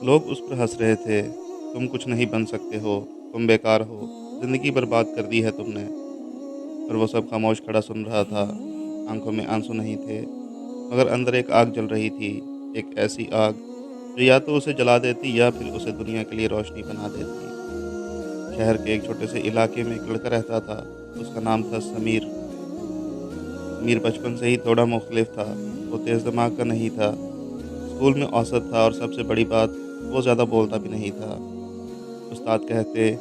लोग उस पर हँस रहे थे, तुम कुछ नहीं बन सकते हो, तुम बेकार हो, ज़िंदगी बर्बाद कर दी है तुमने। और वो सब खामोश खड़ा सुन रहा था, आँखों में आँसू नहीं थे, मगर अंदर एक आग जल रही थी, एक ऐसी आग जो या तो उसे जला देती या फिर उसे दुनिया के लिए रोशनी बना देती। शहर के एक छोटे से इलाके में एक लड़का रहता था, उसका नाम था समीर। समीर बचपन से ही थोड़ा मुख्तलिफ था, वो तेज़ दिमाग का नहीं था, स्कूल में औसत था और सबसे बड़ी बात, वो ज़्यादा बोलता भी नहीं था। उस्ताद कहते,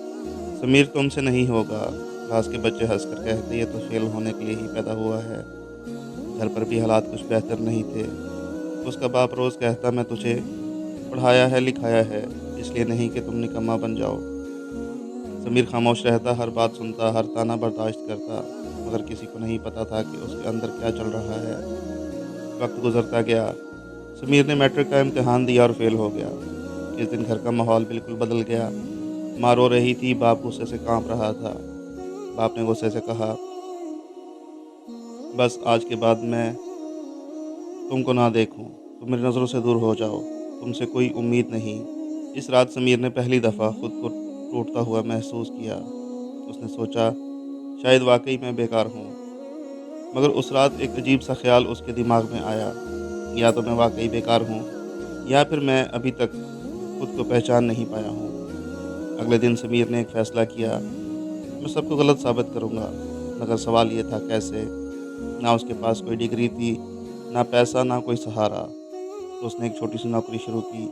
समीर तुमसे नहीं होगा। क्लास के बच्चे हंसकर कहते, ये तो फेल होने के लिए ही पैदा हुआ है। घर पर भी हालात कुछ बेहतर नहीं थे। उसका बाप रोज़ कहता, मैं तुझे पढ़ाया है लिखाया है, इसलिए नहीं कि तुम निकम्मा बन जाओ। समीर खामोश रहता, हर बात सुनता, हर ताना बर्दाश्त करता, मगर किसी को नहीं पता था कि उसके अंदर क्या चल रहा है। वक्त गुजरता गया, समीर ने मैट्रिक का इम्तिहान दिया और फेल हो गया। इस दिन घर का माहौल बिल्कुल बदल गया। माँ रो रही थी, बाप गुस्से से कांप रहा था। बाप ने गुस्से से कहा, बस आज के बाद मैं तुमको ना देखूं, तुम मेरी नज़रों से दूर हो जाओ, तुमसे कोई उम्मीद नहीं। इस रात समीर ने पहली दफ़ा खुद को टूटता हुआ महसूस किया। उसने सोचा, शायद वाकई मैं बेकार हूँ। मगर उस रात एक अजीब सा ख्याल उसके दिमाग में आया, या तो मैं वाकई बेकार हूँ, या फिर मैं अभी तक खुद को पहचान नहीं पाया हूँ। अगले दिन समीर ने एक फ़ैसला किया, मैं सबको गलत साबित करूँगा। मगर सवाल ये था कैसे? ना उसके पास कोई डिग्री थी, ना पैसा, ना कोई सहारा। तो उसने एक छोटी सी नौकरी शुरू की।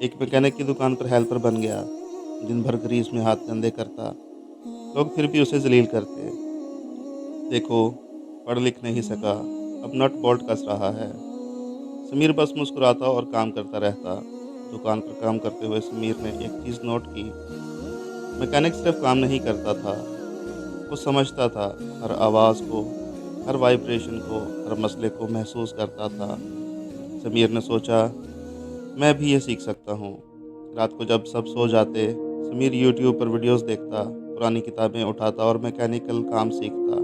एक मैकेनिक की दुकान पर हेल्पर बन गया। दिन भर ग्रीस में हाथ गंदे करता, लोग फिर भी उसे जलील करते। देखो, पढ़ लिख नहीं सका, अब नट बोल्ट कस रहा है। समीर बस मुस्कुराता और काम करता रहता। दुकान पर काम करते हुए समीर ने एक चीज़ नोट की, मैकेनिक सिर्फ काम नहीं करता था, वो समझता था, हर आवाज़ को, हर वाइब्रेशन को, हर मसले को महसूस करता था। समीर ने सोचा, मैं भी ये सीख सकता हूँ। रात को जब सब सो जाते, समीर यूट्यूब पर वीडियोस देखता, पुरानी किताबें उठाता और मैकेनिकल काम सीखता।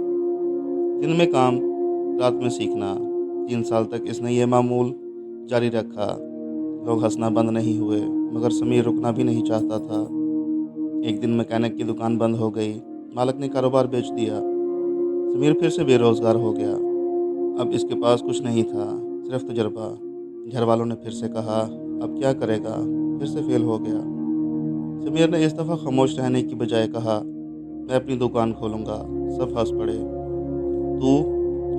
दिन में काम, रात में सीखना। 3 साल तक इसने ये मामूल जारी रखा। लोग हंसना बंद नहीं हुए, मगर समीर रुकना भी नहीं चाहता था। एक दिन मैकेनिक की दुकान बंद हो गई, मालिक ने कारोबार बेच दिया। समीर फिर से बेरोजगार हो गया। अब इसके पास कुछ नहीं था, सिर्फ तजुर्बा। घर वालों ने फिर से कहा, अब क्या करेगा? फिर से फेल हो गया। समीर ने इस दफ़ा खामोश रहने की बजाय कहा, मैं अपनी दुकान खोलूँगा। सब हंस पड़े। तू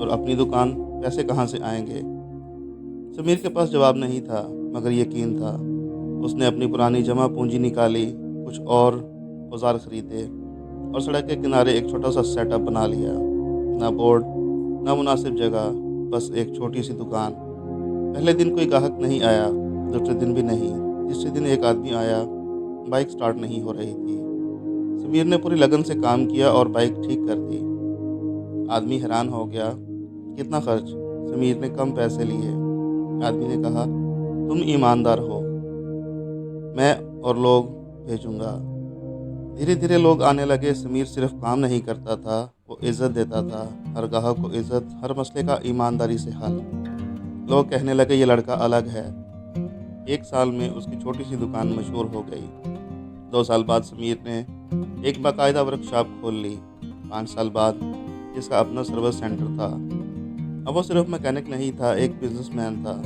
और अपनी दुकान, पैसे कहाँ से आएंगे? समीर के पास जवाब नहीं था, मगर यकीन था। उसने अपनी पुरानी जमा पूंजी निकाली, कुछ और औजार खरीदे और सड़क के किनारे एक छोटा सा सेटअप बना लिया। ना बोर्ड, ना मुनासिब जगह, बस एक छोटी सी दुकान। पहले दिन कोई ग्राहक नहीं आया, दूसरे दिन भी नहीं, तीसरे दिन एक आदमी आया। बाइक स्टार्ट नहीं हो रही थी। समीर ने पूरी लगन से काम किया और बाइक ठीक कर दी। आदमी हैरान हो गया, कितना खर्च? समीर ने कम पैसे लिए। आदमी ने कहा, तुम ईमानदार हो, मैं और लोग भेजूंगा। धीरे धीरे लोग आने लगे। समीर सिर्फ काम नहीं करता था, वो इज्जत देता था। हर ग्राहक को इज्जत, हर मसले का ईमानदारी से हल। लोग कहने लगे, ये लड़का अलग है। 1 साल में उसकी छोटी सी दुकान मशहूर हो गई। 2 साल बाद समीर ने एक बाकायदा वर्कशॉप खोल ली। 5 साल बाद इसका अपना सर्विस सेंटर था। अब वो सिर्फ मैकेनिक नहीं था, एक बिजनेसमैन था।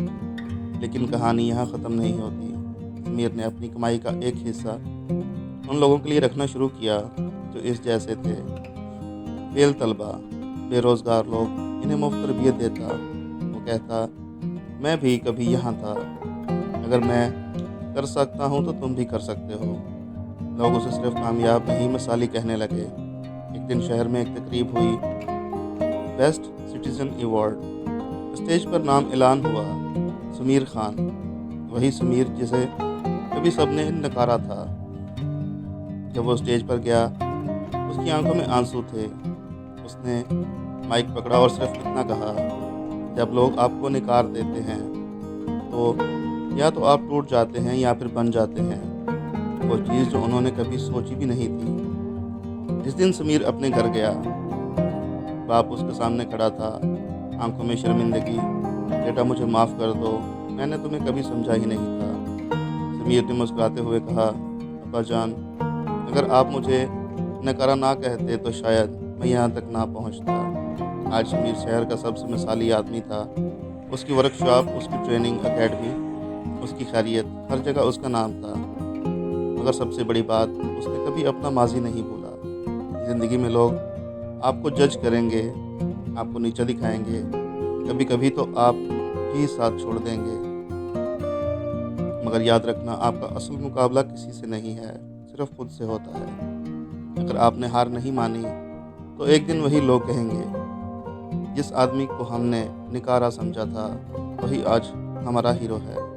लेकिन कहानी यहाँ ख़त्म नहीं होती। समीर ने अपनी कमाई का एक हिस्सा उन लोगों के लिए रखना शुरू किया जो इस जैसे थे, फेल तलबा, बेरोज़गार लोग, इन्हें मुफ्त तरबियत देता। वो कहता, मैं भी कभी यहाँ था, अगर मैं कर सकता हूँ तो तुम भी कर सकते हो। लोग उसे सिर्फ कामयाब नहीं, मिसाली कहने लगे। एक दिन शहर में एक तकरीब हुई, बेस्ट सिटीजन अवार्ड। स्टेज पर नाम ऐलान हुआ, समीर खान, वही समीर जिसे कभी सबने नकारा था। जब वो स्टेज पर गया, उसकी आंखों में आंसू थे। उसने माइक पकड़ा और सिर्फ इतना कहा, जब लोग आपको नकार देते हैं तो या तो आप टूट जाते हैं या फिर बन जाते हैं वो चीज़ जो उन्होंने कभी सोची भी नहीं थी। जिस दिन समीर अपने घर गया, बाप उसके सामने खड़ा था, आंखों में शर्मिंदगी। बेटा मुझे माफ़ कर दो, मैंने तुम्हें कभी समझा ही नहीं था। समीर ने मुस्कुराते हुए कहा, अब्बा जान, अगर आप मुझे नकारा ना कहते तो शायद मैं यहाँ तक ना पहुँचता। आज समीर शहर का सबसे मिसाली आदमी था। उसकी वर्कशॉप, उसकी ट्रेनिंग अकेडमी, उसकी खैरियत, हर जगह उसका नाम था। मगर सबसे बड़ी बात, उसने कभी अपना माज़ी नहीं भूला। ज़िंदगी में लोग आपको जज करेंगे, आपको नीचा दिखाएँगे, कभी-कभी तो आप ही साथ छोड़ देंगे। मगर याद रखना, आपका असल मुकाबला किसी से नहीं है, सिर्फ़ खुद से होता है। अगर आपने हार नहीं मानी, तो एक दिन वही लोग कहेंगे, जिस आदमी को हमने निकारा समझा था, वही आज हमारा हीरो है।